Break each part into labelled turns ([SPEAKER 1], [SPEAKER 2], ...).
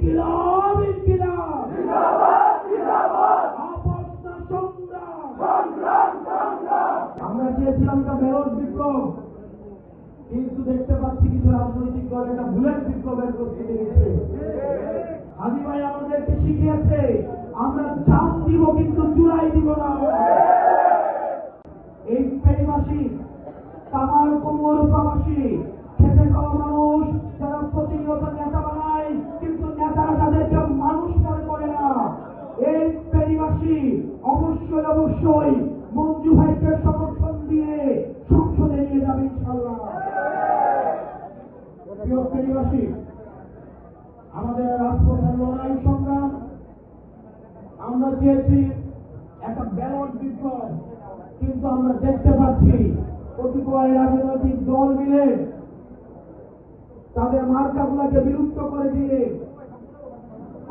[SPEAKER 1] ইনকিলাব ইনকিলাব
[SPEAKER 2] জিন্দাবাদ জিন্দাবাদ
[SPEAKER 1] আপোষ না সংগ্রাম
[SPEAKER 2] সংগ্রাম সংগ্রাম
[SPEAKER 1] আমরা চেয়েছিলাম একটা ব্যালট বিপ্লব, কিন্তু দেখতে পাচ্ছি কিছু রাজনৈতিক দল একটা বুলেট বিপ্লবের প্রস্তুতি নিচ্ছে। হাজি ভাই আমাদেরকে শিখিয়েছে আমরা জান দিব কিন্তু চুরাই দিব না। এই ফেরিবাসী, কামার কোমর প্রবাসী, খেতে খাওয়া মানুষ যারা প্রতিনিয়ত নেতা বানায়, কিন্তু নেতারা তাদেরকে মানুষ মনে করে না। এই ফেরিবাসী অবশ্যই অবশ্যই মঞ্জু ভাইকে সমর্থন দিয়ে সংসদে নিয়ে যাবে ইনশাআল্লাহ। প্রিয় ফেরিবাসী, আমাদের রাজপথের লড়াই সংগ্রাম, আমরা চেয়েছি একটা ব্যালট বিপ্লব, কিন্তু আমরা দেখতে পাচ্ছি কতিপয় রাজনৈতিক দল মিলে তাদের মার্কাগুলোকে বিলুপ্ত করে দিয়ে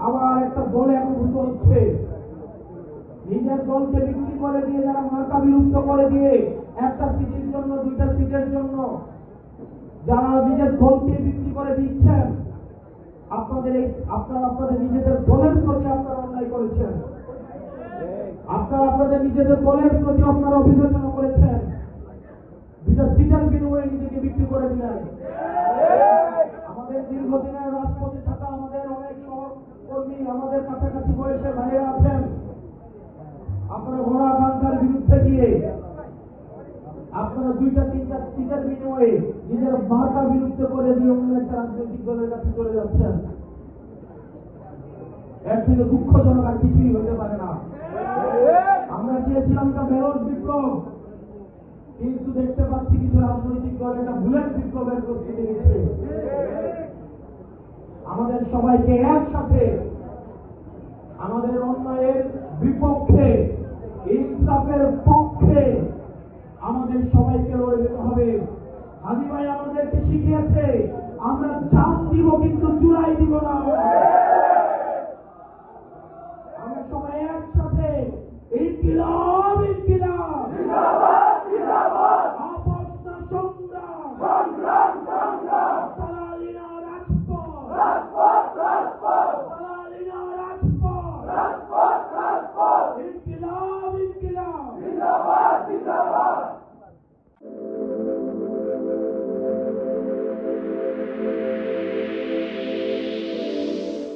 [SPEAKER 1] আবার একটা দলে একভূত হচ্ছে। নিজের দলকে বিক্রি করে দিয়ে যারা মার্কা বিলুপ্ত করে দিয়ে একটা সিটের জন্য, দুইটা সিটের জন্য যারা নিজের দলকে বিক্রি করে দিচ্ছেন, আপনারা আপনাদের নিজেদের দলের প্রতি আপনারা অন্যায় করেছেন। আপনারা আপনাদের নিজেদের দলের প্রতি আপনারা অবিবেচনা করেছেন। দুইটা সিটের বিনিময়ে নিজেকে বিক্রি করে দিলেন। আমাদের দীর্ঘদিনের রাজপথে থাকা আমাদের অনেক সহকর্মী, আমাদের কাছাকাছি বয়সে ভাইয়েরা আছেন, আপনারা গণআকাঙ্ক্ষার বিরুদ্ধে গিয়ে আপনারা দুইটা তিনটা সিটের বিনিময়ে নিজের মার্কা বিলুপ্ত করে দিয়ে অন্য একটা রাজনৈতিক দলের কাছে চলে যাচ্ছেন। এর থেকে দুঃখজনক আর কিছুই হতে পারে না। আমরা চেয়েছিলাম একটা ব্যালট বিপ্লব, কিন্তু দেখতে পাচ্ছি কিছু রাজনৈতিক দল একটা বুলেট বিপ্লবের প্রস্তুতি নিচ্ছে। আমাদের সবাইকে একসাথে আমাদের অন্যায়ের বিপক্ষে, ইনসাফের পক্ষে আমাদের সবাইকে লড়ে যেতে হবে। হাজি ভাই আমাদেরকে শিখিয়েছে আমরা জান দিব কিন্তু চুরাই দিব না।